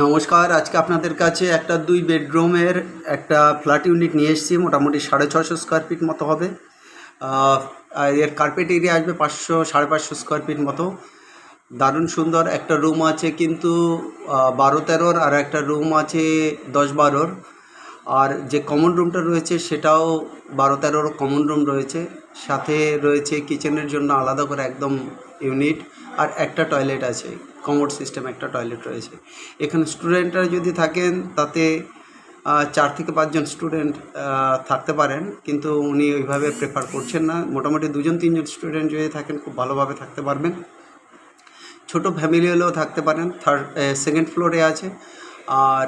নমস্কার, আজকে আপনাদের কাছে একটা 2 বেডরুমের একটা ফ্ল্যাট ইউনিট নিয়ে এসেছি। মোটামুটি 650 স্কোয়ার ফিট মতো হবে। আর এর কার্পেট এরিয়া আসবে 500 550 স্কোয়ার ফিট মতো। দারুণ সুন্দর একটা রুম আছে, কিন্তু 12-13, আর একটা রুম আছে 10-12। আর যে কমন রুমটা রয়েছে সেটাও 12-13 কমন রুম রয়েছে। সাথে রয়েছে কিচেনের জন্য আলাদা করে একদম ইউনিট, আর একটা টয়লেট আছে, কমোড সিস্টেম একটা টয়লেট রয়েছে। এখানে স্টুডেন্টরা যদি থাকেন তাতে 4 থেকে 5 জন স্টুডেন্ট থাকতে পারেন, কিন্তু উনি ওইভাবে প্রেফার করছেন না। মোটামুটি 2-3 জন স্টুডেন্ট যদি থাকেন খুব ভালোভাবে থাকতে পারবেন। ছোট ফ্যামিলি হলেও থাকতে পারেন। সেকেন্ড ফ্লোরে আছে। আর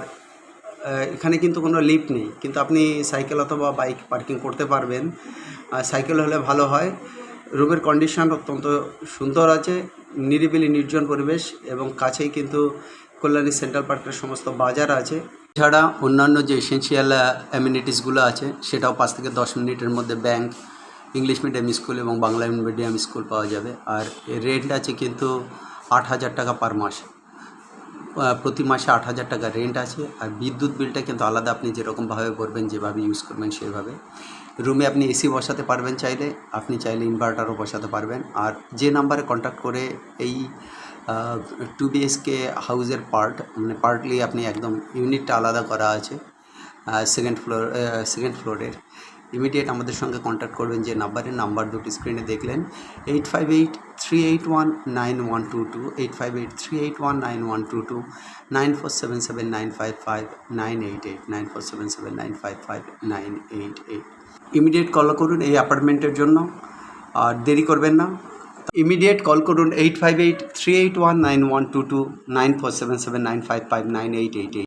এখানে কিন্তু কোনো লিফট নেই, কিন্তু আপনি সাইকেল অথবা বাইক পার্কিং করতে পারবেন। সাইকেল হলে ভালো হয়। রুমের কন্ডিশন অত্যন্ত সুন্দর আছে, নিরিবিলি নির্জন পরিবেশ, এবং কাছেই কিন্তু কল্যাণী সেন্ট্রাল পার্কের সমস্ত বাজার আছে। এছাড়া অন্যান্য যে এসেনশিয়াল অ্যামিনিটিসগুলো আছে সেটাও 5 থেকে 10 মিনিটের মধ্যে ব্যাংক, ইংলিশ মিডিয়াম স্কুল এবং বাংলা মিডিয়াম স্কুল পাওয়া যাবে। আর রেন্ট আছে কিন্তু 8,000 টাকা পার মাস। প্রতি মাসে 8,000 টাকা রেন্ট আছে। আর বিদ্যুৎ বিলটা কিন্তু আলাদা, আপনি যেরকমভাবে ভরবেন, যেভাবে ইউজ করবেন সেভাবে। রুমে আপনি এসি বসাতে পারবেন চাইলে, আপনি চাইলে ইনভার্টারও বসাতে পারবেন। আর যে নাম্বারে কন্ট্যাক্ট করে এই 2 বিএইচকে হাউসের পার্টলি আপনি একদম ইউনিটটা আলাদা করা আছে সেকেন্ড ফ্লোরের, ইমিডিয়েট আমাদের সঙ্গে কন্ট্যাক্ট করবেন। যে নাম্বার দুটি স্ক্রিনে দেখলেন, 8583819122, 8583819122, 9477955988, 9477955988। ইমিডিয়েট কল করুন এই অ্যাপার্টমেন্টের জন্য, আর দেরি করবেন না। ইমিডিয়েট কল করুন 8583819122, 9477955988।